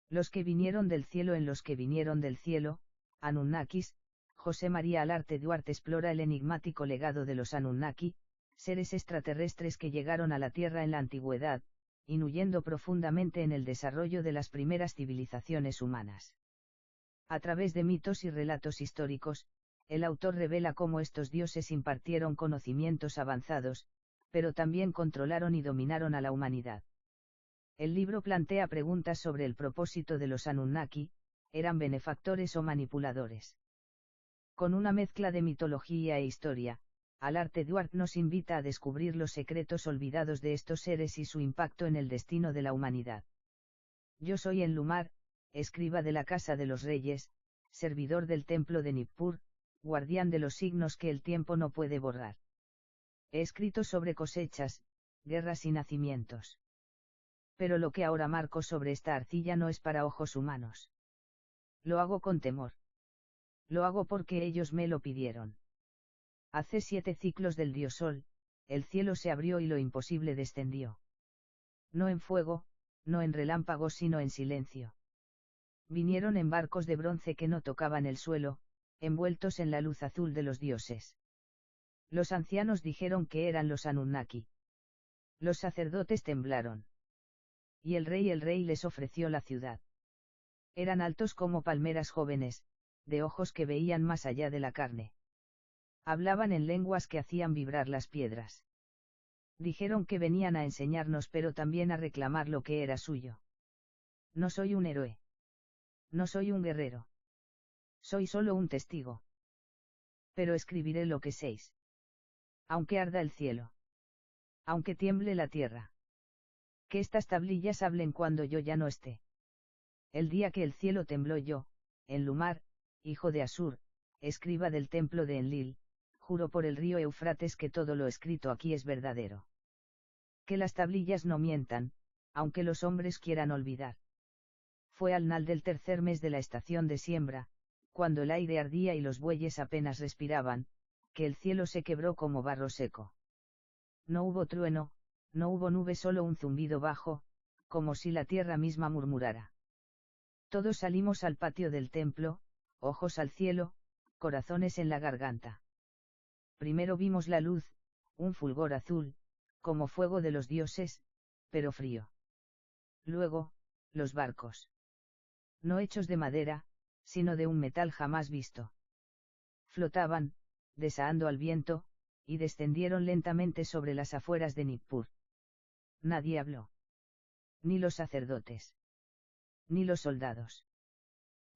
Los que vinieron del cielo en los que vinieron del cielo, Anunnakis. José María Alarte Duarte explora el enigmático legado de los Anunnaki, seres extraterrestres que llegaron a la Tierra en la antigüedad, influyendo profundamente en el desarrollo de las primeras civilizaciones humanas. A través de mitos y relatos históricos, el autor revela cómo estos dioses impartieron conocimientos avanzados, pero también controlaron y dominaron a la humanidad. El libro plantea preguntas sobre el propósito de los Anunnaki: ¿eran benefactores o manipuladores? Con una mezcla de mitología e historia, Alarte Duarte nos invita a descubrir los secretos olvidados de estos seres y su impacto en el destino de la humanidad. Yo soy Enlumar, escriba de la Casa de los Reyes, servidor del templo de Nippur, guardián de los signos que el tiempo no puede borrar. He escrito sobre cosechas, guerras y nacimientos. Pero lo que ahora marco sobre esta arcilla no es para ojos humanos. Lo hago con temor. Lo hago porque ellos me lo pidieron. Hace 7 ciclos del dios Sol, el cielo se abrió y lo imposible descendió. No en fuego, no en relámpagos sino en silencio. Vinieron en barcos de bronce que no tocaban el suelo, envueltos en la luz azul de los dioses. Los ancianos dijeron que eran los Anunnaki. Los sacerdotes temblaron. Y el rey les ofreció la ciudad. Eran altos como palmeras jóvenes, de ojos que veían más allá de la carne. Hablaban en lenguas que hacían vibrar las piedras. Dijeron que venían a enseñarnos pero también a reclamar lo que era suyo. No soy un héroe. No soy un guerrero. Soy solo un testigo. Pero escribiré lo que séis. Aunque arda el cielo. Aunque tiemble la tierra. Que estas tablillas hablen cuando yo ya no esté. El día que el cielo tembló yo, Enlumar, hijo de Asur, escriba del templo de Enlil, juro por el río Eufrates que todo lo escrito aquí es verdadero. Que las tablillas no mientan, aunque los hombres quieran olvidar. Fue al nal del 3er mes de la estación de siembra, cuando el aire ardía y los bueyes apenas respiraban, que el cielo se quebró como barro seco. No hubo trueno, no hubo nube, solo un zumbido bajo, como si la tierra misma murmurara. Todos salimos al patio del templo, ojos al cielo, corazones en la garganta. Primero vimos la luz, un fulgor azul, como fuego de los dioses, pero frío. Luego, los barcos. No hechos de madera, sino de un metal jamás visto. Flotaban, desahando al viento, y descendieron lentamente sobre las afueras de Nippur. Nadie habló. Ni los sacerdotes. Ni los soldados.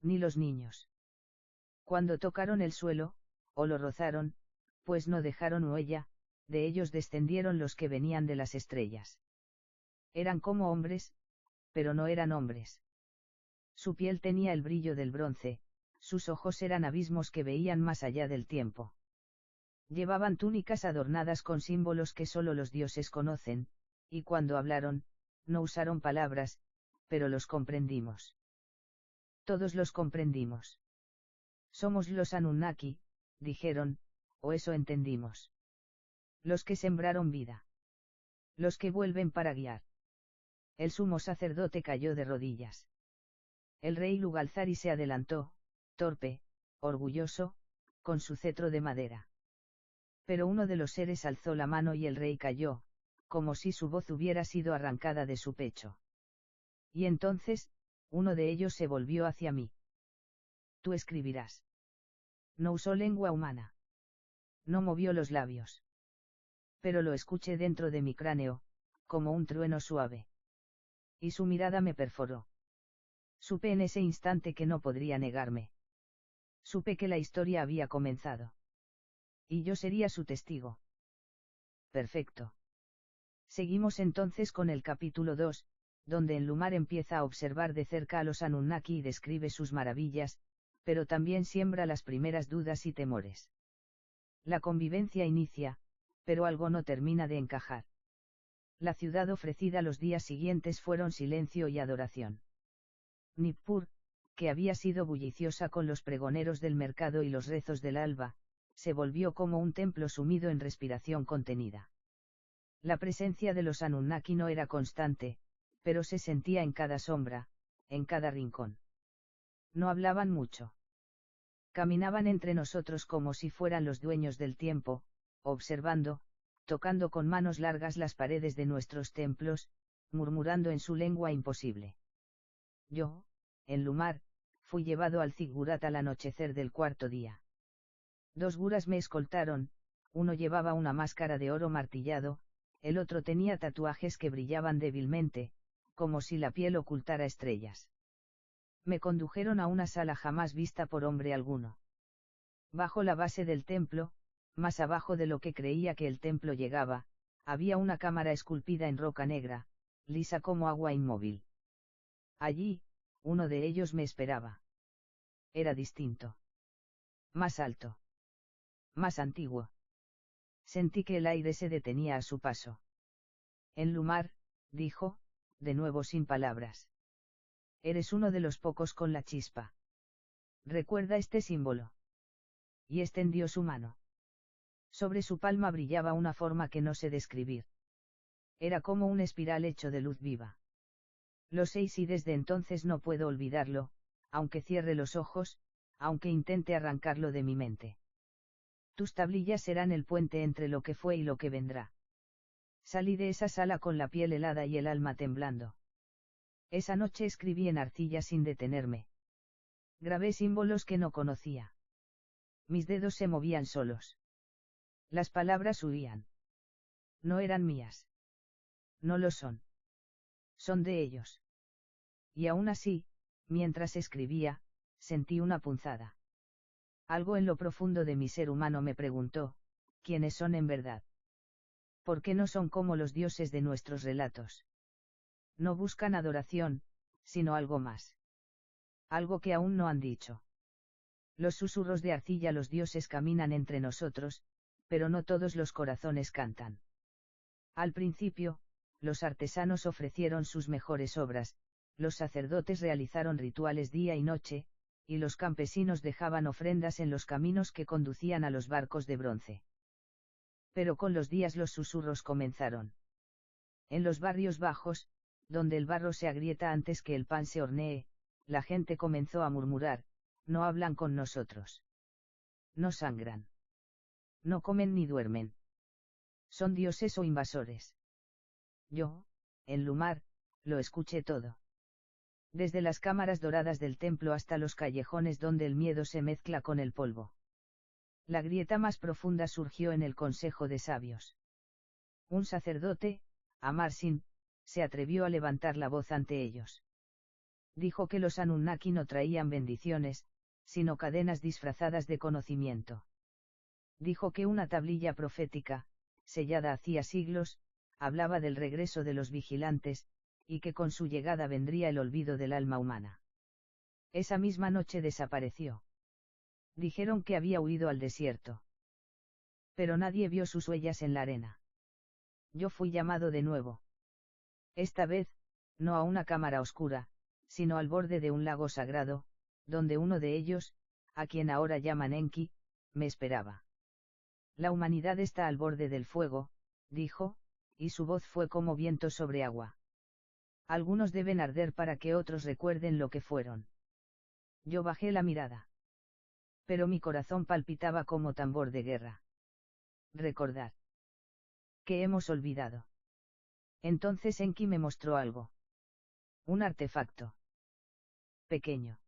Ni los niños. Cuando tocaron el suelo, o lo rozaron, pues no dejaron huella, de ellos descendieron los que venían de las estrellas. Eran como hombres, pero no eran hombres. Su piel tenía el brillo del bronce, sus ojos eran abismos que veían más allá del tiempo. Llevaban túnicas adornadas con símbolos que solo los dioses conocen, y cuando hablaron, no usaron palabras, pero los comprendimos. Todos los comprendimos. Somos los Anunnaki, dijeron, o eso entendimos. Los que sembraron vida. Los que vuelven para guiar. El sumo sacerdote cayó de rodillas. El rey Lugalzari se adelantó, torpe, orgulloso, con su cetro de madera. Pero uno de los seres alzó la mano y el rey cayó, como si su voz hubiera sido arrancada de su pecho. Y entonces, uno de ellos se volvió hacia mí. Tú escribirás. No usó lengua humana. No movió los labios. Pero lo escuché dentro de mi cráneo, como un trueno suave. Y su mirada me perforó. Supe en ese instante que no podría negarme. Supe que la historia había comenzado. Y yo sería su testigo. Perfecto. Seguimos entonces con el capítulo 2, donde Enlumar empieza a observar de cerca a los Anunnaki y describe sus maravillas, pero también siembra las primeras dudas y temores. La convivencia inicia, pero algo no termina de encajar. La ciudad ofrecida los días siguientes fueron silencio y adoración. Nippur, que había sido bulliciosa con los pregoneros del mercado y los rezos del alba, se volvió como un templo sumido en respiración contenida. La presencia de los Anunnaki no era constante, pero se sentía en cada sombra, en cada rincón. No hablaban mucho. Caminaban entre nosotros como si fueran los dueños del tiempo, observando, tocando con manos largas las paredes de nuestros templos, murmurando en su lengua imposible. Yo, en Lumar, fui llevado al zigurat al anochecer del cuarto día. 2 guras me escoltaron, uno llevaba una máscara de oro martillado, el otro tenía tatuajes que brillaban débilmente, como si la piel ocultara estrellas. Me condujeron a una sala jamás vista por hombre alguno. Bajo la base del templo, más abajo de lo que creía que el templo llegaba, había una cámara esculpida en roca negra, lisa como agua inmóvil. Allí, uno de ellos me esperaba. Era distinto. Más alto. Más antiguo. Sentí que el aire se detenía a su paso. En Lumar, dijo, de nuevo sin palabras. Eres uno de los pocos con la chispa. Recuerda este símbolo. Y extendió su mano. Sobre su palma brillaba una forma que no sé describir. Era como un espiral hecho de luz viva. Lo sé y desde entonces no puedo olvidarlo, aunque cierre los ojos, aunque intente arrancarlo de mi mente. Tus tablillas serán el puente entre lo que fue y lo que vendrá. Salí de esa sala con la piel helada y el alma temblando. Esa noche escribí en arcilla sin detenerme. Grabé símbolos que no conocía. Mis dedos se movían solos. Las palabras huían. No eran mías. No lo son. Son de ellos. Y aún así, mientras escribía, sentí una punzada. Algo en lo profundo de mi ser humano me preguntó, ¿quiénes son en verdad? ¿Por qué no son como los dioses de nuestros relatos? No buscan adoración, sino algo más. Algo que aún no han dicho. Los susurros de arcilla, los dioses caminan entre nosotros, pero no todos los corazones cantan. Al principio, los artesanos ofrecieron sus mejores obras, los sacerdotes realizaron rituales día y noche, y los campesinos dejaban ofrendas en los caminos que conducían a los barcos de bronce. Pero con los días los susurros comenzaron. En los barrios bajos, donde el barro se agrieta antes que el pan se hornee, la gente comenzó a murmurar, no hablan con nosotros. No sangran. No comen ni duermen. Son dioses o invasores. Yo, en Lumar, lo escuché todo. Desde las cámaras doradas del templo hasta los callejones donde el miedo se mezcla con el polvo. La grieta más profunda surgió en el Consejo de Sabios. Un sacerdote, Amarsin, se atrevió a levantar la voz ante ellos. Dijo que los Anunnaki no traían bendiciones, sino cadenas disfrazadas de conocimiento. Dijo que una tablilla profética, sellada hacía siglos, hablaba del regreso de los vigilantes, y que con su llegada vendría el olvido del alma humana. Esa misma noche desapareció. Dijeron que había huido al desierto. Pero nadie vio sus huellas en la arena. Yo fui llamado de nuevo. Esta vez, no a una cámara oscura, sino al borde de un lago sagrado, donde uno de ellos, a quien ahora llaman Enki, me esperaba. La humanidad está al borde del fuego, dijo, y su voz fue como viento sobre agua. Algunos deben arder para que otros recuerden lo que fueron. Yo bajé la mirada. Pero mi corazón palpitaba como tambor de guerra. Recordar. ¿Qué hemos olvidado? Entonces Enki me mostró algo. Un artefacto. Pequeño.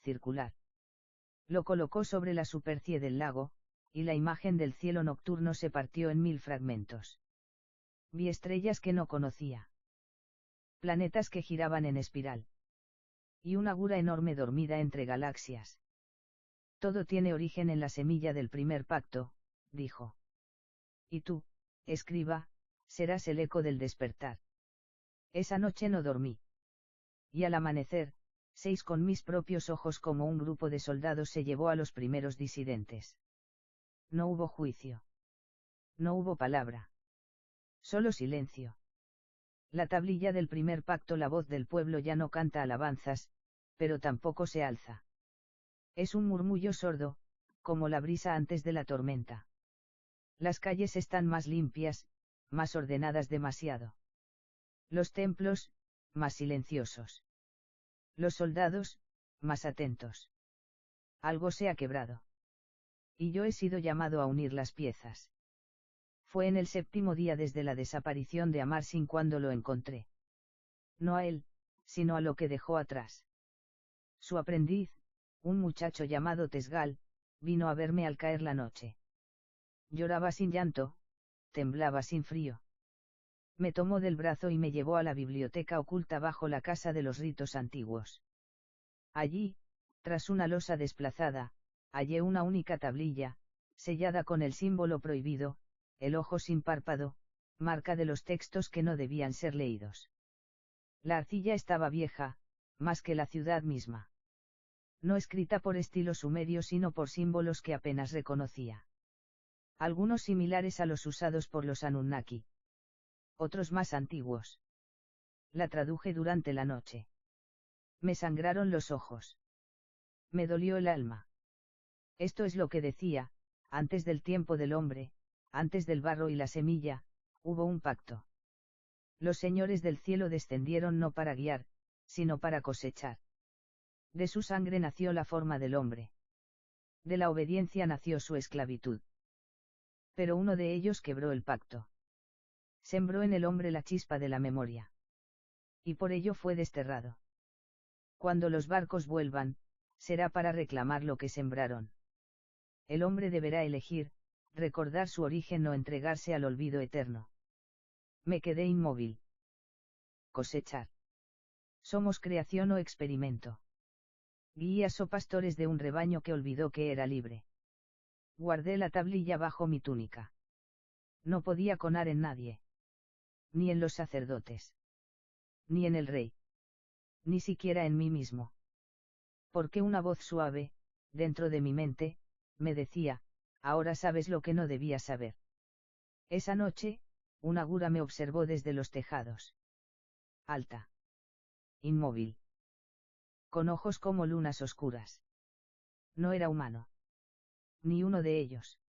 Circular. Lo colocó sobre la superficie del lago, y la imagen del cielo nocturno se partió en 1000 fragmentos. Vi estrellas que no conocía. Planetas que giraban en espiral. Y una gura enorme dormida entre galaxias. Todo tiene origen en la semilla del primer pacto, dijo. Y tú, escriba, serás el eco del despertar. Esa noche no dormí. Y al amanecer, 6 con mis propios ojos como un grupo de soldados se llevó a los primeros disidentes. No hubo juicio. No hubo palabra. Solo silencio. La tablilla del primer pacto, la voz del pueblo ya no canta alabanzas, pero tampoco se alza. Es un murmullo sordo, como la brisa antes de la tormenta. Las calles están más limpias, más ordenadas demasiado. Los templos, más silenciosos. Los soldados, más atentos. Algo se ha quebrado. Y yo he sido llamado a unir las piezas. Fue en el 7º día desde la desaparición de Amarsin cuando lo encontré. No a él, sino a lo que dejó atrás. Su aprendiz, un muchacho llamado Tesgal, vino a verme al caer la noche. Lloraba sin llanto, temblaba sin frío. Me tomó del brazo y me llevó a la biblioteca oculta bajo la casa de los ritos antiguos. Allí, tras una losa desplazada, hallé una única tablilla, sellada con el símbolo prohibido, el ojo sin párpado, marca de los textos que no debían ser leídos. La arcilla estaba vieja, más que la ciudad misma. No escrita por estilo sumerio sino por símbolos que apenas reconocía. Algunos similares a los usados por los Anunnaki. Otros más antiguos. La traduje durante la noche. Me sangraron los ojos. Me dolió el alma. Esto es lo que decía: antes del tiempo del hombre, antes del barro y la semilla, hubo un pacto. Los señores del cielo descendieron no para guiar, sino para cosechar. De su sangre nació la forma del hombre. De la obediencia nació su esclavitud. Pero uno de ellos quebró el pacto. Sembró en el hombre la chispa de la memoria. Y por ello fue desterrado. Cuando los barcos vuelvan, será para reclamar lo que sembraron. El hombre deberá elegir, recordar su origen o entregarse al olvido eterno. Me quedé inmóvil. Cosechar. Somos creación o experimento. Guías o pastores de un rebaño que olvidó que era libre. Guardé la tablilla bajo mi túnica. No podía conar en nadie. Ni en los sacerdotes. Ni en el rey. Ni siquiera en mí mismo. Porque una voz suave, dentro de mi mente, me decía: ahora sabes lo que no debías saber. Esa noche, una gura me observó desde los tejados. Alta. Inmóvil. Con ojos como lunas oscuras. No era humano. Ni uno de ellos.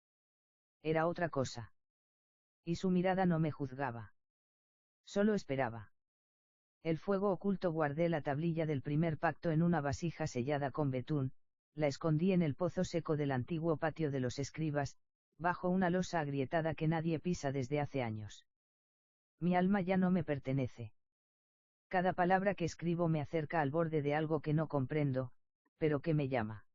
Era otra cosa. Y su mirada no me juzgaba. Solo esperaba. El fuego oculto. Guardé la tablilla del primer pacto en una vasija sellada con betún, la escondí en el pozo seco del antiguo patio de los escribas, bajo una losa agrietada que nadie pisa desde hace años. Mi alma ya no me pertenece. Cada palabra que escribo me acerca al borde de algo que no comprendo, pero que me llama.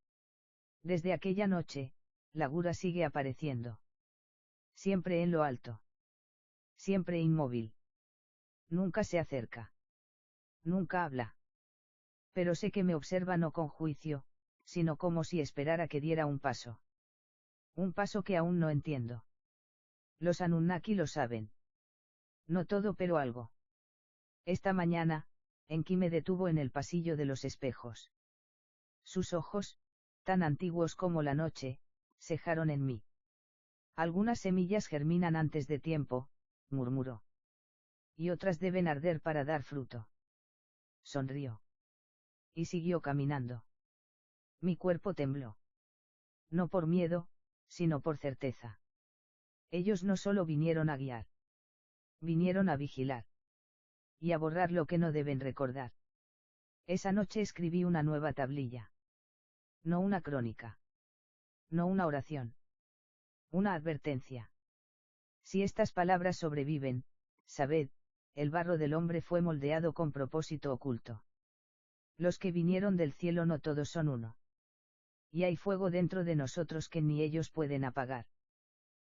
Desde aquella noche, la gura sigue apareciendo. Siempre en lo alto. Siempre inmóvil. Nunca se acerca. Nunca habla. Pero sé que me observa no con juicio, sino como si esperara que diera un paso. Un paso que aún no entiendo. Los Anunnaki lo saben. No todo pero algo. Esta mañana, Enki me detuvo en el pasillo de los espejos. Sus ojos, tan antiguos como la noche, cejaron en mí. Algunas semillas germinan antes de tiempo, murmuró. Y otras deben arder para dar fruto. Sonrió. Y siguió caminando. Mi cuerpo tembló. No por miedo, sino por certeza. Ellos no solo vinieron a guiar. Vinieron a vigilar. Y a borrar lo que no deben recordar. Esa noche escribí una nueva tablilla. No una crónica. No una oración. Una advertencia. Si estas palabras sobreviven, sabed, el barro del hombre fue moldeado con propósito oculto. Los que vinieron del cielo no todos son uno. Y hay fuego dentro de nosotros que ni ellos pueden apagar.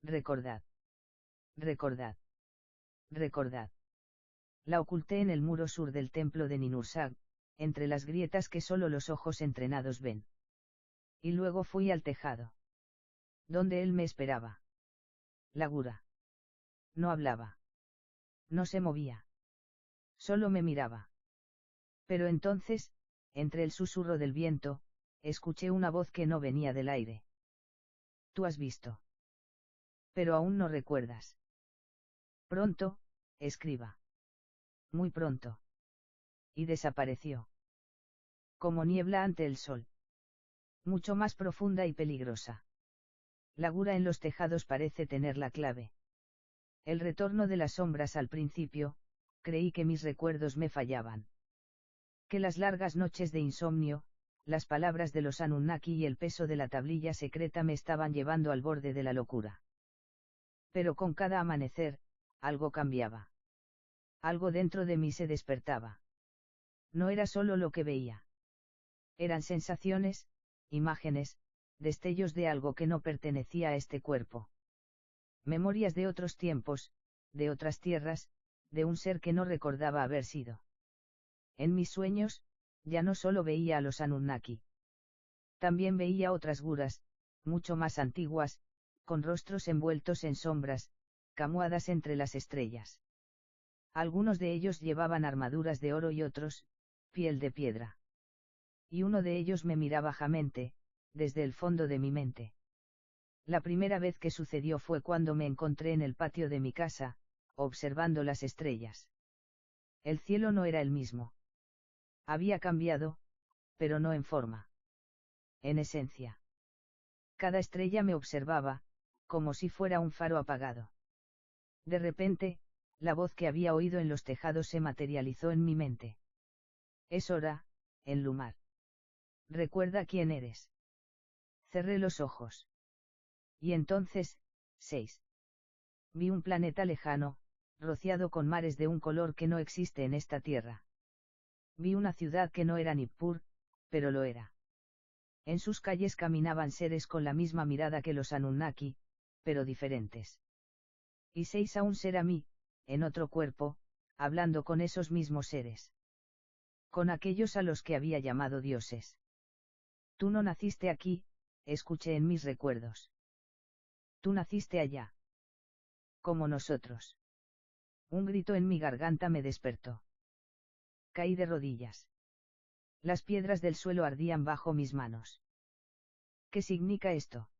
Recordad. Recordad. Recordad. La oculté en el muro sur del templo de Ninursag, entre las grietas que solo los ojos entrenados ven. Y luego fui al tejado. Donde él me esperaba. La gura. No hablaba. No se movía. Solo me miraba. Pero entonces, entre el susurro del viento, escuché una voz que no venía del aire. Tú has visto. Pero aún no recuerdas. Pronto, escriba. Muy pronto. Y desapareció. Como niebla ante el sol. Mucho más profunda y peligrosa. La gura en los tejados parece tener la clave. El retorno de las sombras al principio, creí que mis recuerdos me fallaban. Que las largas noches de insomnio, las palabras de los Anunnaki y el peso de la tablilla secreta me estaban llevando al borde de la locura. Pero con cada amanecer, algo cambiaba. Algo dentro de mí se despertaba. No era solo lo que veía. Eran sensaciones, imágenes, destellos de algo que no pertenecía a este cuerpo. Memorias de otros tiempos, de otras tierras, de un ser que no recordaba haber sido. En mis sueños, ya no solo veía a los Anunnaki. También veía otras guras, mucho más antiguas, con rostros envueltos en sombras, camuadas entre las estrellas. Algunos de ellos llevaban armaduras de oro y otros, piel de piedra. Y uno de ellos me miraba bajamente, desde el fondo de mi mente. La primera vez que sucedió fue cuando me encontré en el patio de mi casa, observando las estrellas. El cielo no era el mismo. Había cambiado, pero no en forma. En esencia. Cada estrella me observaba, como si fuera un faro apagado. De repente, la voz que había oído en los tejados se materializó en mi mente. Es hora, Enlumar. Recuerda quién eres. Cerré los ojos. Y entonces, 6. Vi un planeta lejano, rociado con mares de un color que no existe en esta tierra. Vi una ciudad que no era Nippur, pero lo era. En sus calles caminaban seres con la misma mirada que los Anunnaki, pero diferentes. Y 6 a un ser a mí, en otro cuerpo, hablando con esos mismos seres. Con aquellos a los que había llamado dioses. Tú no naciste aquí, escuché en mis recuerdos. Tú naciste allá. Como nosotros. Un grito en mi garganta me despertó. Caí de rodillas. Las piedras del suelo ardían bajo mis manos. ¿Qué significa esto?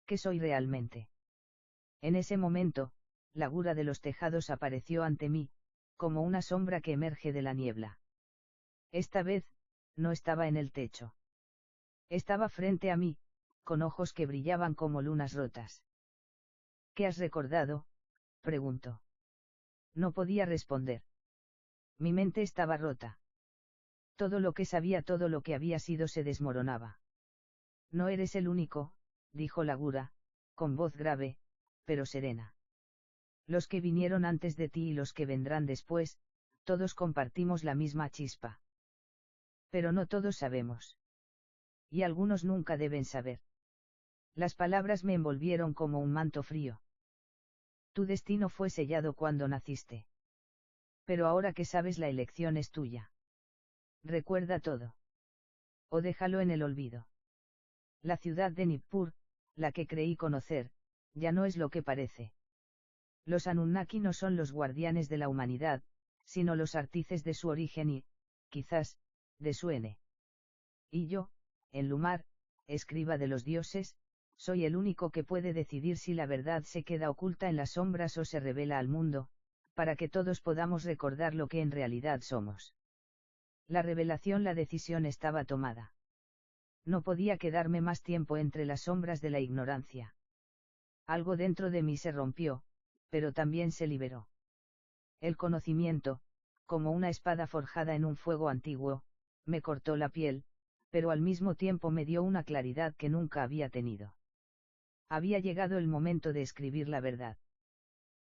¿Qué soy realmente? En ese momento, la gura de los tejados apareció ante mí, como una sombra que emerge de la niebla. Esta vez, no estaba en el techo. Estaba frente a mí, con ojos que brillaban como lunas rotas. ¿Qué has recordado?, preguntó. No podía responder. Mi mente estaba rota. Todo lo que sabía, todo lo que había sido se desmoronaba. No eres el único, dijo la gura, con voz grave, pero serena. Los que vinieron antes de ti y los que vendrán después, todos compartimos la misma chispa. Pero no todos sabemos. Y algunos nunca deben saber. Las palabras me envolvieron como un manto frío. Tu destino fue sellado cuando naciste. Pero ahora que sabes, la elección es tuya. Recuerda todo. O déjalo en el olvido. La ciudad de Nippur, la que creí conocer, ya no es lo que parece. Los Anunnaki no son los guardianes de la humanidad, sino los artífices de su origen y, quizás, de su N. Y yo, Enlumar, escriba de los dioses, soy el único que puede decidir si la verdad se queda oculta en las sombras o se revela al mundo, para que todos podamos recordar lo que en realidad somos. La revelación, la decisión estaba tomada. No podía quedarme más tiempo entre las sombras de la ignorancia. Algo dentro de mí se rompió, pero también se liberó. El conocimiento, como una espada forjada en un fuego antiguo, me cortó la piel, pero al mismo tiempo me dio una claridad que nunca había tenido. Había llegado el momento de escribir la verdad.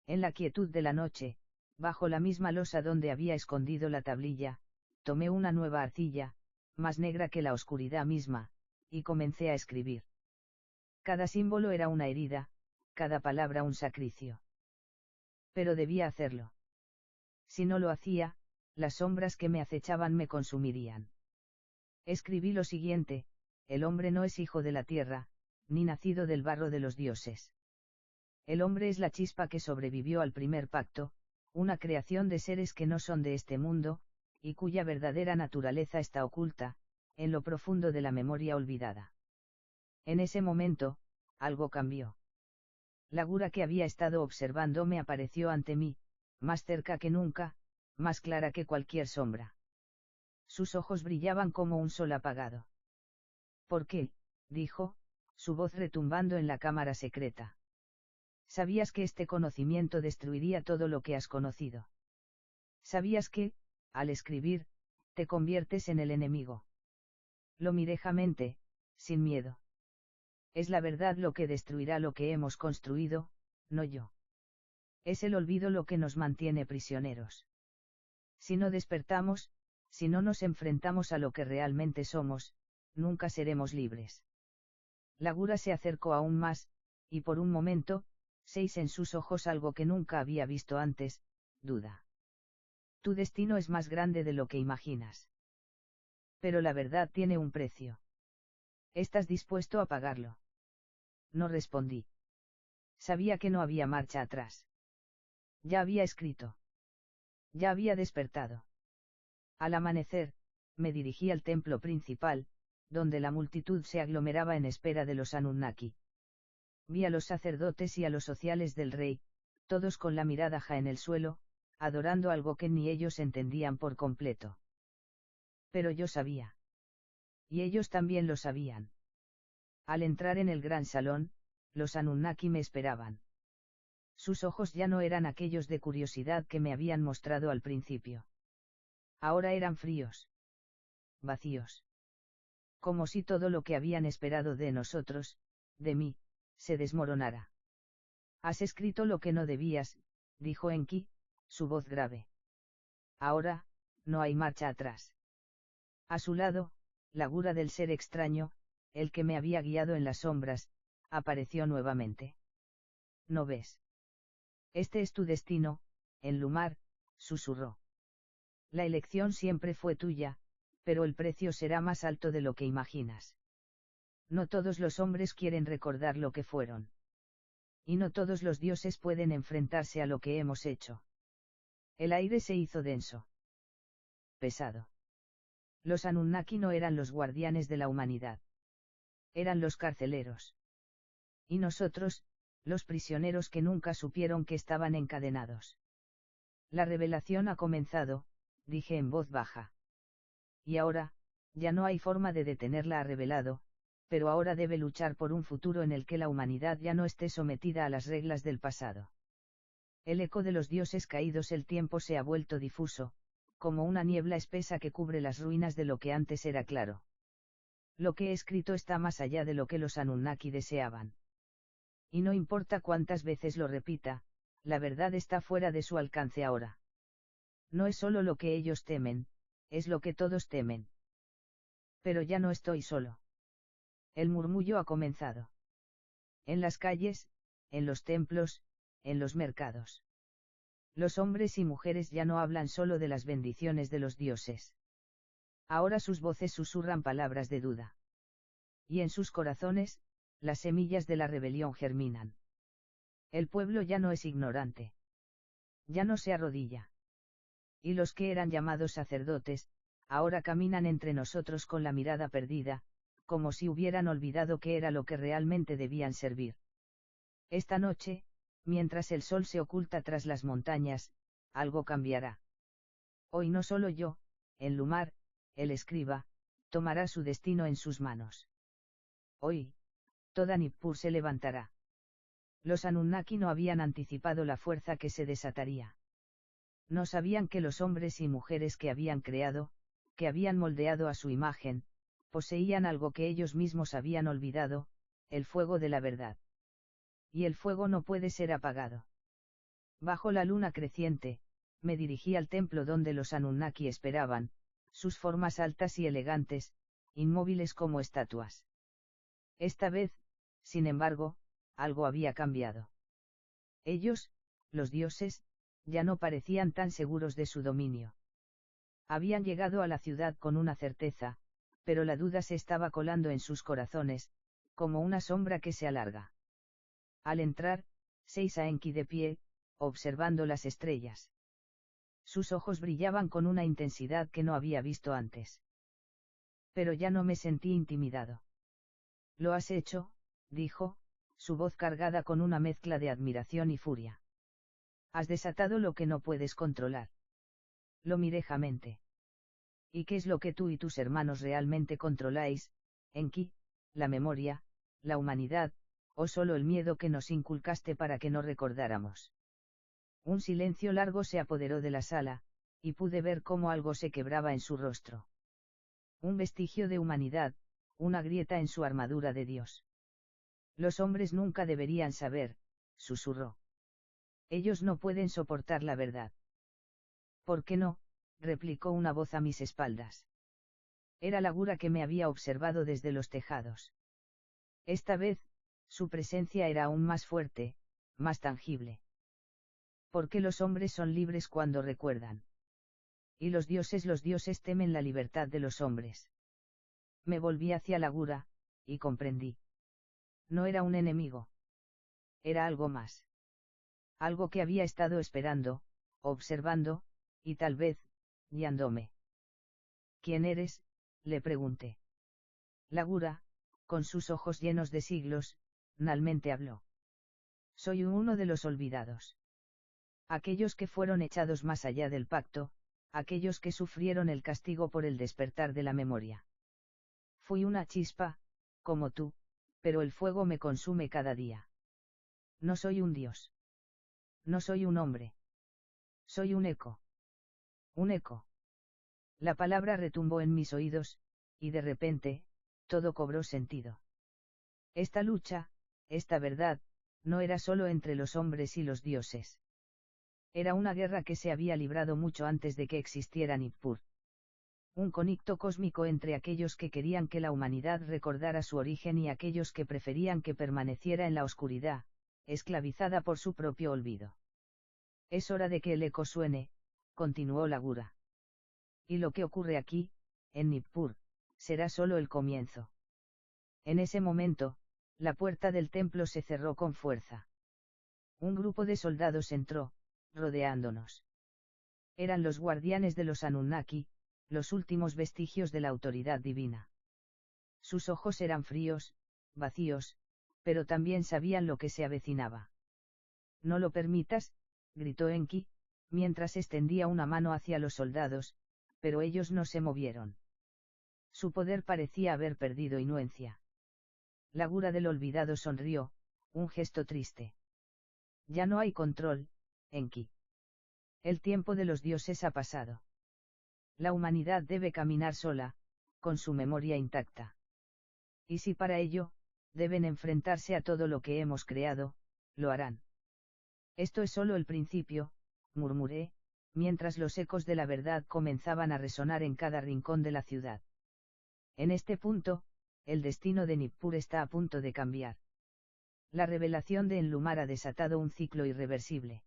En la quietud de la noche, bajo la misma losa donde había escondido la tablilla, tomé una nueva arcilla, más negra que la oscuridad misma, y comencé a escribir. Cada símbolo era una herida, cada palabra un sacrificio. Pero debía hacerlo. Si no lo hacía, las sombras que me acechaban me consumirían. Escribí lo siguiente: el hombre no es hijo de la tierra, ni nacido del barro de los dioses. El hombre es la chispa que sobrevivió al primer pacto, una creación de seres que no son de este mundo, y cuya verdadera naturaleza está oculta, en lo profundo de la memoria olvidada. En ese momento, algo cambió. La gura que había estado observando me apareció ante mí, más cerca que nunca, más clara que cualquier sombra. Sus ojos brillaban como un sol apagado. ¿Por qué?, dijo, su voz retumbando en la cámara secreta. Sabías que este conocimiento destruiría todo lo que has conocido. Sabías que, al escribir, Te conviertes en el enemigo. Lo miré jamente, sin miedo. Es la verdad lo que destruirá lo que hemos construido, no yo. Es el olvido lo que nos mantiene prisioneros. Si no despertamos, si no nos enfrentamos a lo que realmente somos, nunca seremos libres. Lagura se acercó aún más, y por un momento, seis en sus ojos algo que nunca había visto antes, duda. Tu destino es más grande de lo que imaginas. Pero la verdad tiene un precio. ¿Estás dispuesto a pagarlo? No respondí. Sabía que no había marcha atrás. Ya había escrito. Ya había despertado. Al amanecer, me dirigí al templo principal, donde la multitud se aglomeraba en espera de los Anunnaki. Vi a los sacerdotes y a los oficiales del rey, todos con la mirada ja en el suelo, adorando algo que ni ellos entendían por completo. Pero yo sabía. Y ellos también lo sabían. Al entrar en el gran salón, los Anunnaki me esperaban. Sus ojos ya no eran aquellos de curiosidad que me habían mostrado al principio. Ahora eran fríos. Vacíos. Como si todo lo que habían esperado de nosotros, de mí, se desmoronara. Has escrito lo que no debías, dijo Enki, su voz grave. Ahora, no hay marcha atrás. A su lado, la gura del ser extraño, el que me había guiado en las sombras, apareció nuevamente. ¿No ves? Este es tu destino, Enlumar, susurró. La elección siempre fue tuya, pero el precio será más alto de lo que imaginas. No todos los hombres quieren recordar lo que fueron. Y no todos los dioses pueden enfrentarse a lo que hemos hecho. El aire se hizo denso. Pesado. Los Anunnaki no eran los guardianes de la humanidad. Eran los carceleros. Y nosotros, los prisioneros que nunca supieron que estaban encadenados. La revelación ha comenzado, dije en voz baja. Y ahora, ya no hay forma de detenerla, ha revelado, pero ahora debe luchar por un futuro en el que la humanidad ya no esté sometida a las reglas del pasado. El eco de los dioses caídos, el tiempo se ha vuelto difuso, como una niebla espesa que cubre las ruinas de lo que antes era claro. Lo que he escrito está más allá de lo que los Anunnaki deseaban. Y no importa cuántas veces lo repita, la verdad está fuera de su alcance ahora. No es solo lo que ellos temen, es lo que todos temen. Pero ya no estoy solo. El murmullo ha comenzado. En las calles, en los templos, en los mercados. Los hombres y mujeres ya no hablan solo de las bendiciones de los dioses. Ahora sus voces susurran palabras de duda. Y en sus corazones, las semillas de la rebelión germinan. El pueblo ya no es ignorante. Ya no se arrodilla. Y los que eran llamados sacerdotes, ahora caminan entre nosotros con la mirada perdida, como si hubieran olvidado qué era lo que realmente debían servir. Esta noche, mientras el sol se oculta tras las montañas, algo cambiará. Hoy no solo yo, Enlumar, el escriba, tomará su destino en sus manos. Hoy, toda Nippur se levantará. Los Anunnaki no habían anticipado la fuerza que se desataría. No sabían que los hombres y mujeres que habían creado, que habían moldeado a su imagen, poseían algo que ellos mismos habían olvidado, el fuego de la verdad. Y el fuego no puede ser apagado. Bajo la luna creciente, me dirigí al templo donde los Anunnaki esperaban, sus formas altas y elegantes, inmóviles como estatuas. Esta vez, sin embargo, algo había cambiado. Ellos, los dioses, ya no parecían tan seguros de su dominio. Habían llegado a la ciudad con una certeza, pero la duda se estaba colando en sus corazones, como una sombra que se alarga. Al entrar, Seiza Enki de pie, observando las estrellas. Sus ojos brillaban con una intensidad que no había visto antes. Pero ya no me sentí intimidado. Lo has hecho, dijo, su voz cargada con una mezcla de admiración y furia. Has desatado lo que no puedes controlar. Lo miré jamente. ¿Y qué es lo que tú y tus hermanos realmente controláis, Enki? ¿La memoria, la humanidad, o solo el miedo que nos inculcaste para que no recordáramos? Un silencio largo se apoderó de la sala, y pude ver cómo algo se quebraba en su rostro. Un vestigio de humanidad, una grieta en su armadura de Dios. Los hombres nunca deberían saber, susurró. Ellos no pueden soportar la verdad. ¿Por qué no?, replicó una voz a mis espaldas. Era Lagura que me había observado desde los tejados. Esta vez, su presencia era aún más fuerte, más tangible. Porque los hombres son libres cuando recuerdan. Y los dioses temen la libertad de los hombres. Me volví hacia Lagura, y comprendí. No era un enemigo. Era algo más. Algo que había estado esperando, observando, y tal vez, guiándome. ¿Quién eres?, le pregunté. Lagura, con sus ojos llenos de siglos, finalmente habló. Soy uno de los olvidados. Aquellos que fueron echados más allá del pacto, aquellos que sufrieron el castigo por el despertar de la memoria. Fui una chispa, como tú, pero el fuego me consume cada día. No soy un dios. No soy un hombre. Soy un eco. Un eco. La palabra retumbó en mis oídos, y de repente, todo cobró sentido. Esta lucha, esta verdad, no era solo entre los hombres y los dioses. Era una guerra que se había librado mucho antes de que existiera Nippur. Un conflicto cósmico entre aquellos que querían que la humanidad recordara su origen y aquellos que preferían que permaneciera en la oscuridad, esclavizada por su propio olvido. Es hora de que el eco suene, continuó Lagura. Y lo que ocurre aquí, en Nippur, será solo el comienzo. En ese momento, la puerta del templo se cerró con fuerza. Un grupo de soldados entró, rodeándonos. Eran los guardianes de los Anunnaki, los últimos vestigios de la autoridad divina. Sus ojos eran fríos, vacíos, pero también sabían lo que se avecinaba. No lo permitas, gritó Enki, mientras extendía una mano hacia los soldados, pero ellos no se movieron. Su poder parecía haber perdido inuencia. Lagura del olvidado sonrió, un gesto triste. Ya no hay control, Enki. El tiempo de los dioses ha pasado. La humanidad debe caminar sola, con su memoria intacta. Y si para ello, deben enfrentarse a todo lo que hemos creado, lo harán. Esto es solo el principio, murmuré, mientras los ecos de la verdad comenzaban a resonar en cada rincón de la ciudad. En este punto, el destino de Nippur está a punto de cambiar. La revelación de Enlumar ha desatado un ciclo irreversible.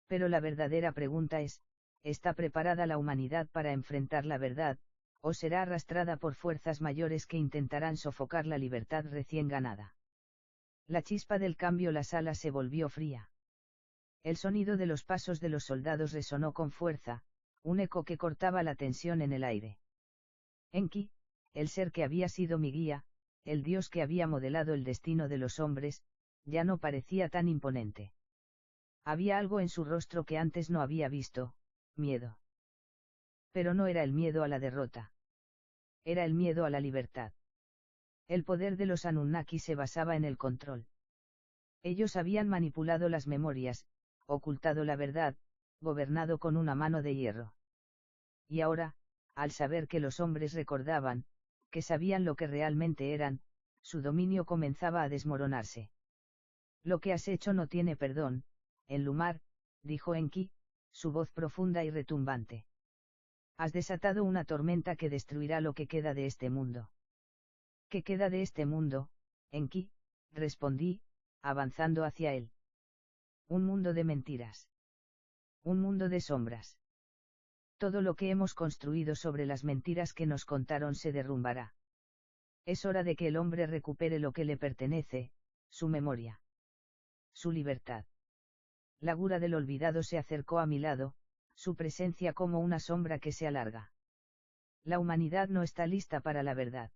Pero la verdadera pregunta es, ¿está preparada la humanidad para enfrentar la verdad, o será arrastrada por fuerzas mayores que intentarán sofocar la libertad recién ganada? La chispa del cambio, la sala se volvió fría. El sonido de los pasos de los soldados resonó con fuerza, un eco que cortaba la tensión en el aire. Enki, el ser que había sido mi guía, el dios que había modelado el destino de los hombres, ya no parecía tan imponente. Había algo en su rostro que antes no había visto, miedo. Pero no era el miedo a la derrota. Era el miedo a la libertad. El poder de los Anunnaki se basaba en el control. Ellos habían manipulado las memorias, ocultado la verdad, gobernado con una mano de hierro. Y ahora, al saber que los hombres recordaban, que sabían lo que realmente eran, su dominio comenzaba a desmoronarse. Lo que has hecho no tiene perdón, Enlumar, dijo Enki, su voz profunda y retumbante. Has desatado una tormenta que destruirá lo que queda de este mundo. ¿Qué queda de este mundo, Enki?, respondí, avanzando hacia él. Un mundo de mentiras. Un mundo de sombras. Todo lo que hemos construido sobre las mentiras que nos contaron se derrumbará. Es hora de que el hombre recupere lo que le pertenece, su memoria. Su libertad. Lagura del olvidado se acercó a mi lado, su presencia como una sombra que se alarga. La humanidad no está lista para la verdad.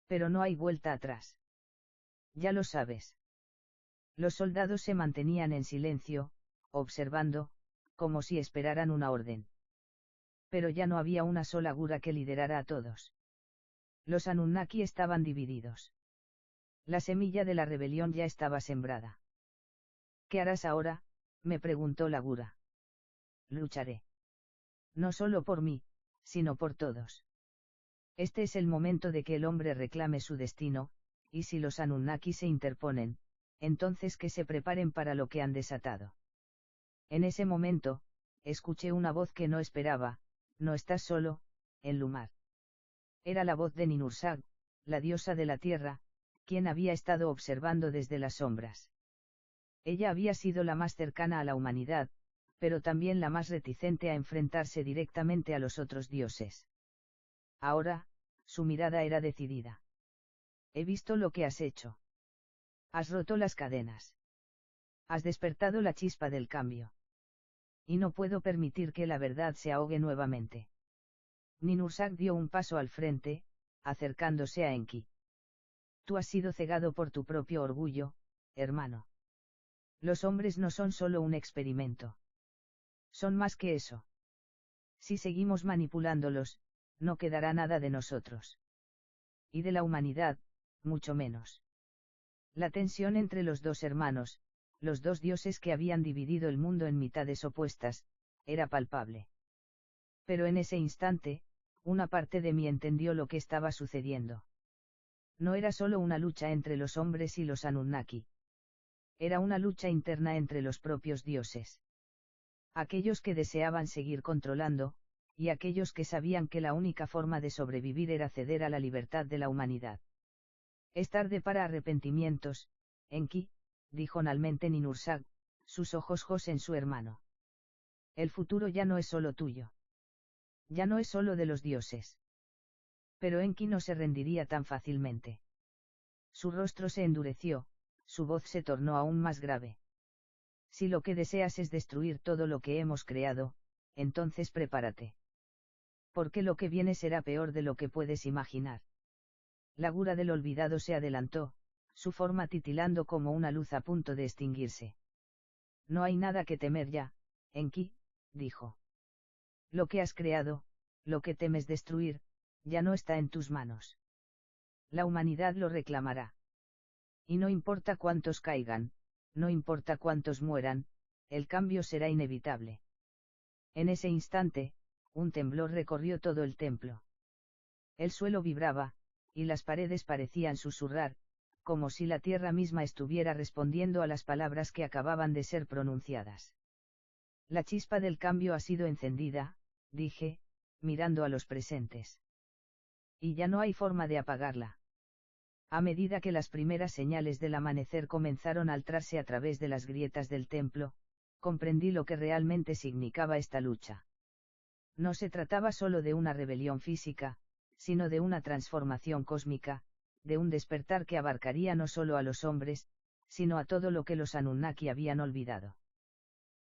Pero no hay vuelta atrás. Ya lo sabes. Los soldados se mantenían en silencio, observando, como si esperaran una orden. Pero ya no había una sola Gura que liderara a todos. Los Anunnaki estaban divididos. La semilla de la rebelión ya estaba sembrada. ¿Qué harás ahora?, me preguntó la Gura. Lucharé. No solo por mí, sino por todos. Este es el momento de que el hombre reclame su destino, y si los Anunnaki se interponen, entonces que se preparen para lo que han desatado. En ese momento, escuché una voz que no esperaba: no estás solo, Enlumar. Era la voz de Ninursag, la diosa de la tierra, quien había estado observando desde las sombras. Ella había sido la más cercana a la humanidad, pero también la más reticente a enfrentarse directamente a los otros dioses. Ahora, su mirada era decidida. He visto lo que has hecho. Has roto las cadenas. Has despertado la chispa del cambio. Y no puedo permitir que la verdad se ahogue nuevamente. Ninursak dio un paso al frente, acercándose a Enki. Tú has sido cegado por tu propio orgullo, hermano. Los hombres no son solo un experimento. Son más que eso. Si seguimos manipulándolos, no quedará nada de nosotros. Y de la humanidad, mucho menos. La tensión entre los dos hermanos, los dos dioses que habían dividido el mundo en mitades opuestas, era palpable. Pero en ese instante, una parte de mí entendió lo que estaba sucediendo. No era solo una lucha entre los hombres y los Anunnaki. Era una lucha interna entre los propios dioses. Aquellos que deseaban seguir controlando, y aquellos que sabían que la única forma de sobrevivir era ceder a la libertad de la humanidad. Es tarde para arrepentimientos, Enki, dijo nalmente Ninursak, sus ojos fijos en su hermano. El futuro ya no es solo tuyo. Ya no es solo de los dioses. Pero Enki no se rendiría tan fácilmente. Su rostro se endureció, su voz se tornó aún más grave. Si lo que deseas es destruir todo lo que hemos creado, entonces prepárate. Porque lo que viene será peor de lo que puedes imaginar. La gura del olvidado se adelantó, su forma titilando como una luz a punto de extinguirse. No hay nada que temer ya, Enki, dijo. Lo que has creado, lo que temes destruir, ya no está en tus manos. La humanidad lo reclamará. Y no importa cuántos caigan, no importa cuántos mueran, el cambio será inevitable. En ese instante, un temblor recorrió todo el templo. El suelo vibraba, y las paredes parecían susurrar, como si la tierra misma estuviera respondiendo a las palabras que acababan de ser pronunciadas. La chispa del cambio ha sido encendida, dije, mirando a los presentes. Y ya no hay forma de apagarla. A medida que las primeras señales del amanecer comenzaron a alzarse a través de las grietas del templo, comprendí lo que realmente significaba esta lucha. No se trataba solo de una rebelión física, sino de una transformación cósmica, de un despertar que abarcaría no solo a los hombres, sino a todo lo que los Anunnaki habían olvidado.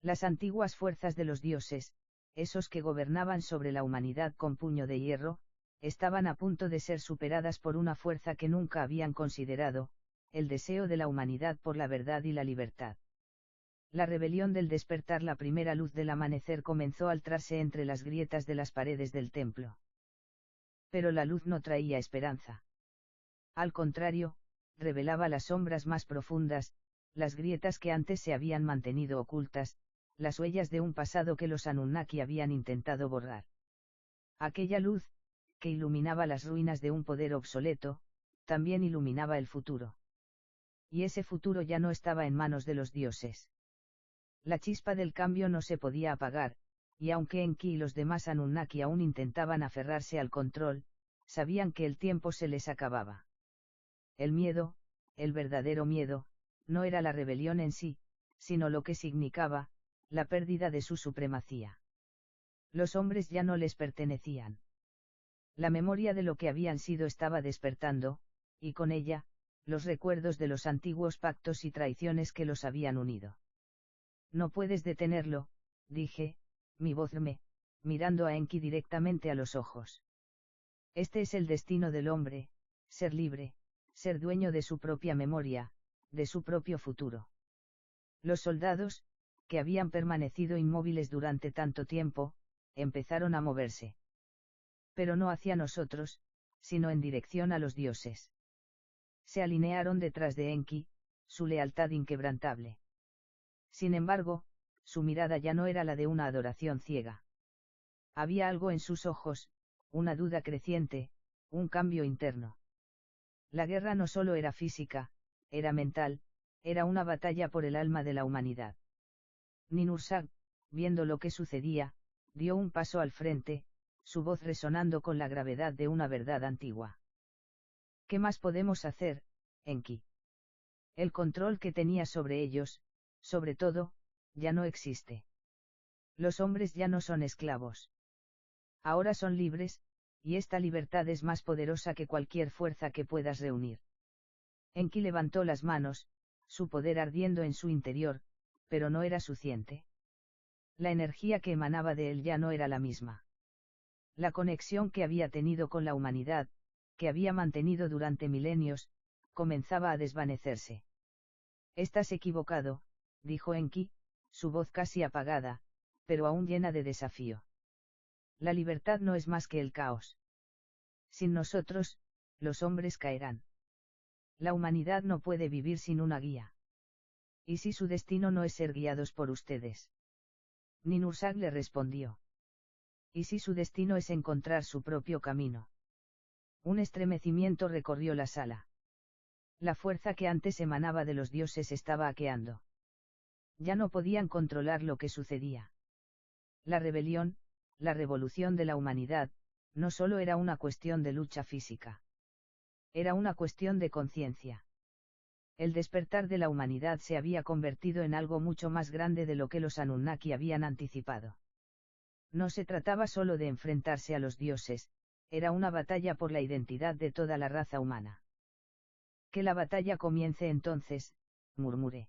Las antiguas fuerzas de los dioses, esos que gobernaban sobre la humanidad con puño de hierro, estaban a punto de ser superadas por una fuerza que nunca habían considerado, el deseo de la humanidad por la verdad y la libertad. La rebelión del despertar, la primera luz del amanecer, comenzó a alzarse entre las grietas de las paredes del templo. Pero la luz no traía esperanza. Al contrario, revelaba las sombras más profundas, las grietas que antes se habían mantenido ocultas, las huellas de un pasado que los Anunnaki habían intentado borrar. Aquella luz, que iluminaba las ruinas de un poder obsoleto, también iluminaba el futuro. Y ese futuro ya no estaba en manos de los dioses. La chispa del cambio no se podía apagar, y aunque Enki y los demás Anunnaki aún intentaban aferrarse al control, sabían que el tiempo se les acababa. El miedo, el verdadero miedo, no era la rebelión en sí, sino lo que significaba, la pérdida de su supremacía. Los hombres ya no les pertenecían. La memoria de lo que habían sido estaba despertando, y con ella, los recuerdos de los antiguos pactos y traiciones que los habían unido. No puedes detenerlo, dije, mi voz mirando a Enki directamente a los ojos. Este es el destino del hombre, ser libre, ser dueño de su propia memoria, de su propio futuro. Los soldados, que habían permanecido inmóviles durante tanto tiempo, empezaron a moverse. Pero no hacia nosotros, sino en dirección a los dioses. Se alinearon detrás de Enki, su lealtad inquebrantable. Sin embargo, su mirada ya no era la de una adoración ciega. Había algo en sus ojos, una duda creciente, un cambio interno. La guerra no solo era física, era mental, era una batalla por el alma de la humanidad. Ninhursag, viendo lo que sucedía, dio un paso al frente, su voz resonando con la gravedad de una verdad antigua. ¿Qué más podemos hacer, Enki? El control que tenía sobre ellos, sobre todo, ya no existe. Los hombres ya no son esclavos. Ahora son libres, y esta libertad es más poderosa que cualquier fuerza que puedas reunir. Enki levantó las manos, su poder ardiendo en su interior, pero no era suficiente. La energía que emanaba de él ya no era la misma. La conexión que había tenido con la humanidad, que había mantenido durante milenios, comenzaba a desvanecerse. Estás equivocado, dijo Enki, su voz casi apagada, pero aún llena de desafío. La libertad no es más que el caos. Sin nosotros, los hombres caerán. La humanidad no puede vivir sin una guía. ¿Y si su destino no es ser guiados por ustedes? Ninhursag le respondió. ¿Y si su destino es encontrar su propio camino? Un estremecimiento recorrió la sala. La fuerza que antes emanaba de los dioses estaba aqueando. Ya no podían controlar lo que sucedía. La rebelión, la revolución de la humanidad, no solo era una cuestión de lucha física. Era una cuestión de conciencia. El despertar de la humanidad se había convertido en algo mucho más grande de lo que los Anunnaki habían anticipado. No se trataba solo de enfrentarse a los dioses, era una batalla por la identidad de toda la raza humana. Que la batalla comience entonces, murmuré.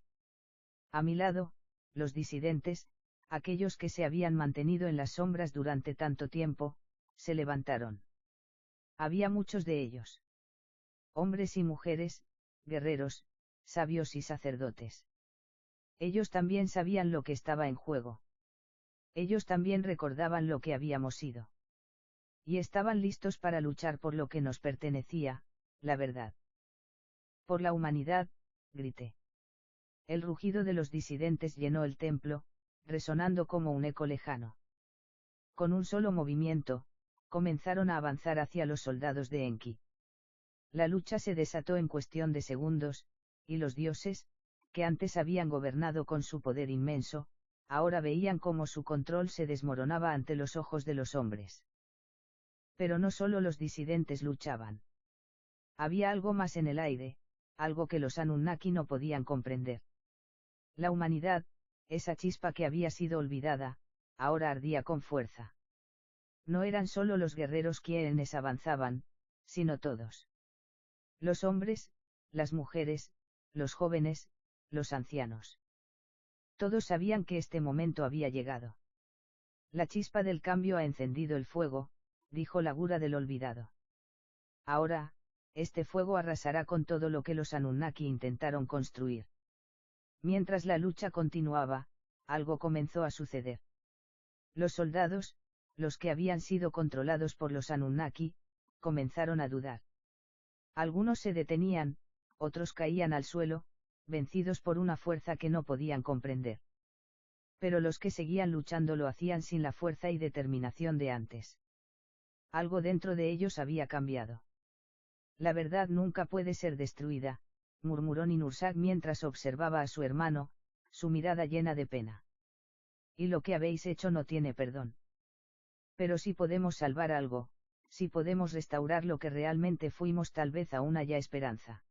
A mi lado, los disidentes, aquellos que se habían mantenido en las sombras durante tanto tiempo, se levantaron. Había muchos de ellos. Hombres y mujeres, guerreros, sabios y sacerdotes. Ellos también sabían lo que estaba en juego. Ellos también recordaban lo que habíamos sido. Y estaban listos para luchar por lo que nos pertenecía, la verdad. Por la humanidad, grité. El rugido de los disidentes llenó el templo, resonando como un eco lejano. Con un solo movimiento, comenzaron a avanzar hacia los soldados de Enki. La lucha se desató en cuestión de segundos, y los dioses, que antes habían gobernado con su poder inmenso, ahora veían cómo su control se desmoronaba ante los ojos de los hombres. Pero no solo los disidentes luchaban. Había algo más en el aire, algo que los Anunnaki no podían comprender. La humanidad, esa chispa que había sido olvidada, ahora ardía con fuerza. No eran solo los guerreros quienes avanzaban, sino todos. Los hombres, las mujeres, los jóvenes, los ancianos. Todos sabían que este momento había llegado. La chispa del cambio ha encendido el fuego, dijo la Gura del Olvidado. Ahora, este fuego arrasará con todo lo que los Anunnaki intentaron construir. Mientras la lucha continuaba, algo comenzó a suceder. Los soldados, los que habían sido controlados por los Anunnaki, comenzaron a dudar. Algunos se detenían, otros caían al suelo, vencidos por una fuerza que no podían comprender. Pero los que seguían luchando lo hacían sin la fuerza y determinación de antes. Algo dentro de ellos había cambiado. La verdad nunca puede ser destruida, murmuró Ninhursag mientras observaba a su hermano, su mirada llena de pena. Y lo que habéis hecho no tiene perdón. Pero si podemos salvar algo, si podemos restaurar lo que realmente fuimos, tal vez aún haya esperanza.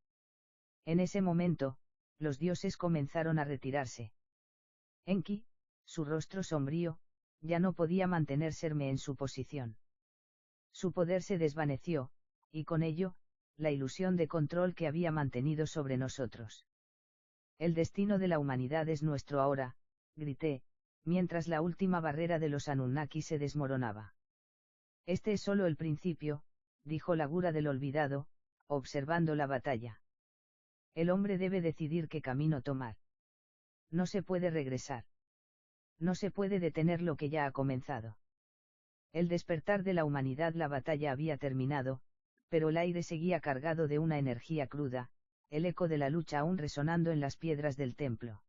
En ese momento, los dioses comenzaron a retirarse. Enki, su rostro sombrío, ya no podía mantenerse firme en su posición. Su poder se desvaneció, y con ello, la ilusión de control que había mantenido sobre nosotros. El destino de la humanidad es nuestro ahora, grité, mientras la última barrera de los Anunnaki se desmoronaba. Este es solo el principio, dijo la Gura del Olvidado, observando la batalla. El hombre debe decidir qué camino tomar. No se puede regresar. No se puede detener lo que ya ha comenzado. El despertar de la humanidad, la batalla había terminado, pero el aire seguía cargado de una energía cruda, el eco de la lucha aún resonando en las piedras del templo.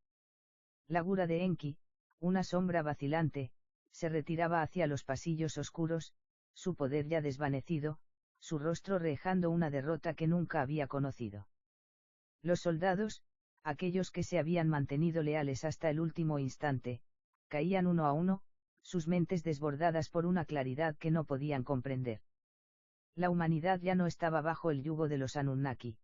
La Gura de Enki, una sombra vacilante, se retiraba hacia los pasillos oscuros, su poder ya desvanecido, su rostro rehando una derrota que nunca había conocido. Los soldados, aquellos que se habían mantenido leales hasta el último instante, caían uno a uno, sus mentes desbordadas por una claridad que no podían comprender. La humanidad ya no estaba bajo el yugo de los Anunnaki.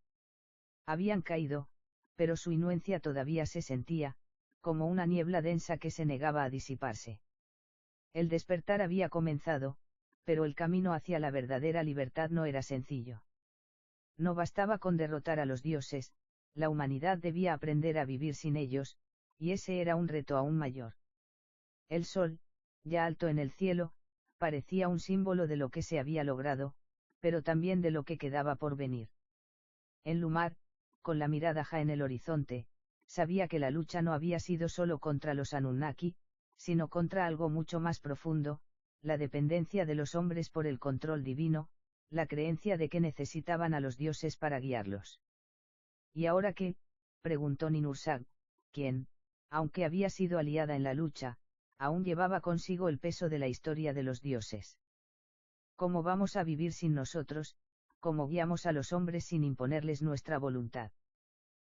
Habían caído, pero su inuencia todavía se sentía, como una niebla densa que se negaba a disiparse. El despertar había comenzado, pero el camino hacia la verdadera libertad no era sencillo. No bastaba con derrotar a los dioses, la humanidad debía aprender a vivir sin ellos, y ese era un reto aún mayor. El sol, ya alto en el cielo, parecía un símbolo de lo que se había logrado, pero también de lo que quedaba por venir. En Lumar, con la mirada ja en el horizonte, sabía que la lucha no había sido solo contra los Anunnaki, sino contra algo mucho más profundo, la dependencia de los hombres por el control divino, la creencia de que necesitaban a los dioses para guiarlos. ¿Y ahora qué?, preguntó Ninhursag, quien, aunque había sido aliada en la lucha, aún llevaba consigo el peso de la historia de los dioses. ¿Cómo vamos a vivir sin nosotros? ¿Cómo guiamos a los hombres sin imponerles nuestra voluntad?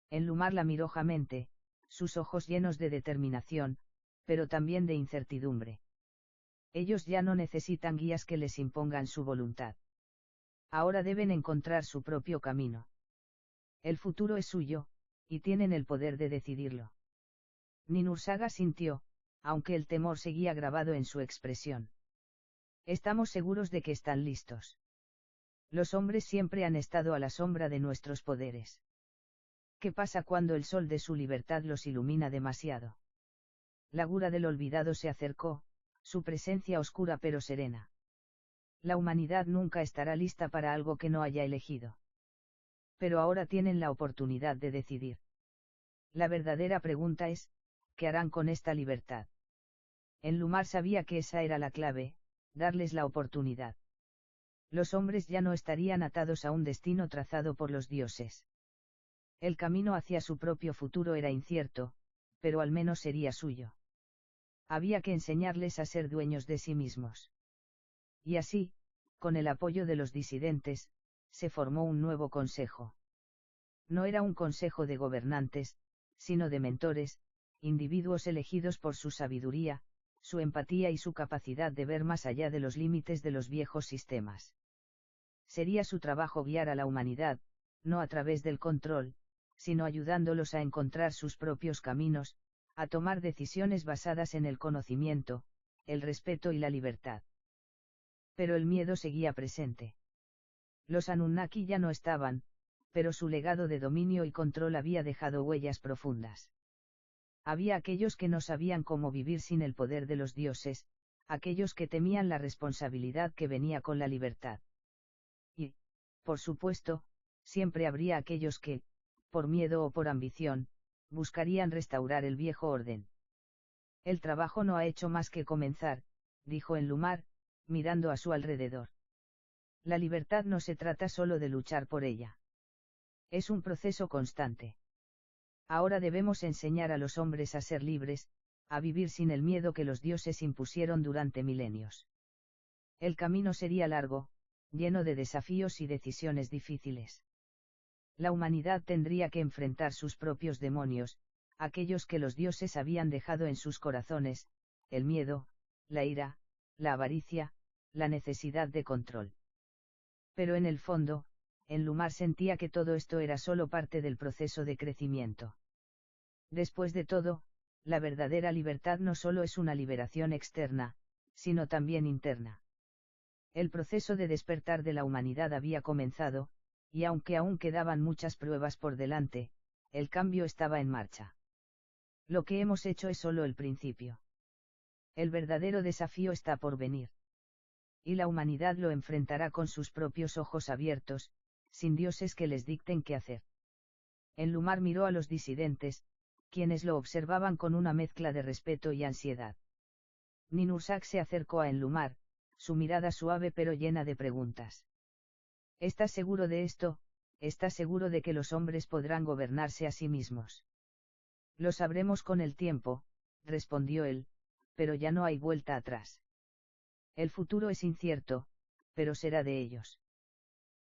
Enlumar la miró jamente, sus ojos llenos de determinación, pero también de incertidumbre. Ellos ya no necesitan guías que les impongan su voluntad. Ahora deben encontrar su propio camino. El futuro es suyo, y tienen el poder de decidirlo. Ninhursag sintió, aunque el temor seguía grabado en su expresión. Estamos seguros de que están listos. Los hombres siempre han estado a la sombra de nuestros poderes. ¿Qué pasa cuando el sol de su libertad los ilumina demasiado? La Gura del olvidado se acercó, su presencia oscura pero serena. La humanidad nunca estará lista para algo que no haya elegido. Pero ahora tienen la oportunidad de decidir. La verdadera pregunta es, ¿qué harán con esta libertad? Enlumar sabía que esa era la clave, darles la oportunidad. Los hombres ya no estarían atados a un destino trazado por los dioses. El camino hacia su propio futuro era incierto, pero al menos sería suyo. Había que enseñarles a ser dueños de sí mismos. Y así, con el apoyo de los disidentes, se formó un nuevo consejo. No era un consejo de gobernantes, sino de mentores, individuos elegidos por su sabiduría, su empatía y su capacidad de ver más allá de los límites de los viejos sistemas. Sería su trabajo guiar a la humanidad, no a través del control, sino ayudándolos a encontrar sus propios caminos, a tomar decisiones basadas en el conocimiento, el respeto y la libertad. Pero el miedo seguía presente. Los Anunnaki ya no estaban, pero su legado de dominio y control había dejado huellas profundas. Había aquellos que no sabían cómo vivir sin el poder de los dioses, aquellos que temían la responsabilidad que venía con la libertad. Y, por supuesto, siempre habría aquellos que, por miedo o por ambición, buscarían restaurar el viejo orden. El trabajo no ha hecho más que comenzar, dijo Enlumar, mirando a su alrededor. La libertad no se trata solo de luchar por ella. Es un proceso constante. Ahora debemos enseñar a los hombres a ser libres, a vivir sin el miedo que los dioses impusieron durante milenios. El camino sería largo, lleno de desafíos y decisiones difíciles. La humanidad tendría que enfrentar sus propios demonios, aquellos que los dioses habían dejado en sus corazones, el miedo, la ira, la avaricia, la necesidad de control. Pero en el fondo, Enlumar sentía que todo esto era solo parte del proceso de crecimiento. Después de todo, la verdadera libertad no solo es una liberación externa, sino también interna. El proceso de despertar de la humanidad había comenzado, y aunque aún quedaban muchas pruebas por delante, el cambio estaba en marcha. Lo que hemos hecho es solo el principio. El verdadero desafío está por venir. Y la humanidad lo enfrentará con sus propios ojos abiertos, sin dioses que les dicten qué hacer. Enlumar miró a los disidentes, quienes lo observaban con una mezcla de respeto y ansiedad. Ninhursag se acercó a Enlumar, su mirada suave pero llena de preguntas. ¿Estás seguro de esto? ¿Estás seguro de que los hombres podrán gobernarse a sí mismos? Lo sabremos con el tiempo, respondió él, pero ya no hay vuelta atrás. El futuro es incierto, pero será de ellos.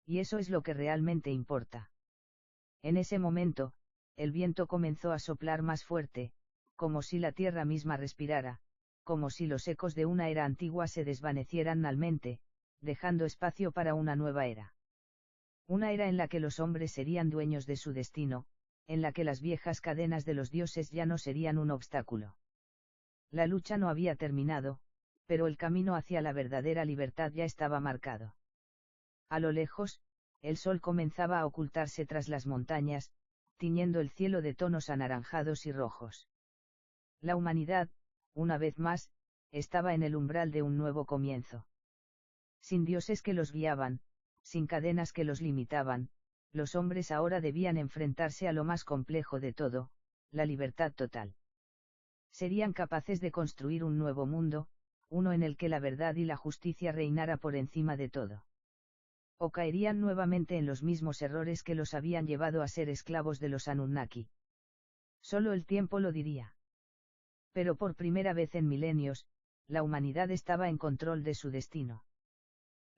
Y eso es lo que realmente importa. En ese momento, el viento comenzó a soplar más fuerte, como si la tierra misma respirara, como si los ecos de una era antigua se desvanecieran nalmente, dejando espacio para una nueva era. Una era en la que los hombres serían dueños de su destino, en la que las viejas cadenas de los dioses ya no serían un obstáculo. La lucha no había terminado, pero el camino hacia la verdadera libertad ya estaba marcado. A lo lejos, el sol comenzaba a ocultarse tras las montañas, tiñendo el cielo de tonos anaranjados y rojos. La humanidad, una vez más, estaba en el umbral de un nuevo comienzo. Sin dioses que los guiaban, sin cadenas que los limitaban, los hombres ahora debían enfrentarse a lo más complejo de todo, la libertad total. Serían capaces de construir un nuevo mundo, uno en el que la verdad y la justicia reinara por encima de todo. O caerían nuevamente en los mismos errores que los habían llevado a ser esclavos de los Anunnaki. Solo el tiempo lo diría. Pero por primera vez en milenios, la humanidad estaba en control de su destino.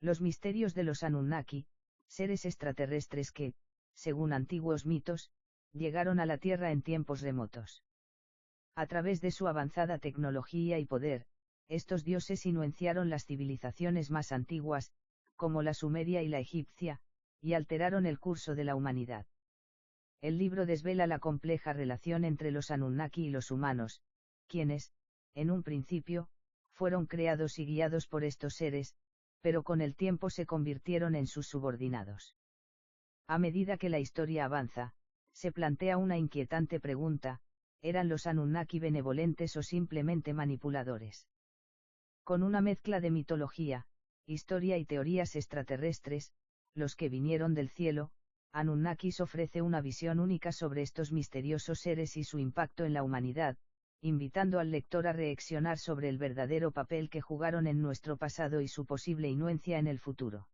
Los misterios de los Anunnaki, seres extraterrestres que, según antiguos mitos, llegaron a la Tierra en tiempos remotos. A través de su avanzada tecnología y poder, estos dioses influenciaron las civilizaciones más antiguas, como la sumeria y la egipcia, y alteraron el curso de la humanidad. El libro desvela la compleja relación entre los Anunnaki y los humanos, quienes, en un principio, fueron creados y guiados por estos seres, pero con el tiempo se convirtieron en sus subordinados. A medida que la historia avanza, se plantea una inquietante pregunta: ¿eran los Anunnaki benevolentes o simplemente manipuladores? Con una mezcla de mitología, historia y teorías extraterrestres, Los que vinieron del cielo, Anunnakis ofrece una visión única sobre estos misteriosos seres y su impacto en la humanidad, invitando al lector a reflexionar sobre el verdadero papel que jugaron en nuestro pasado y su posible influencia en el futuro.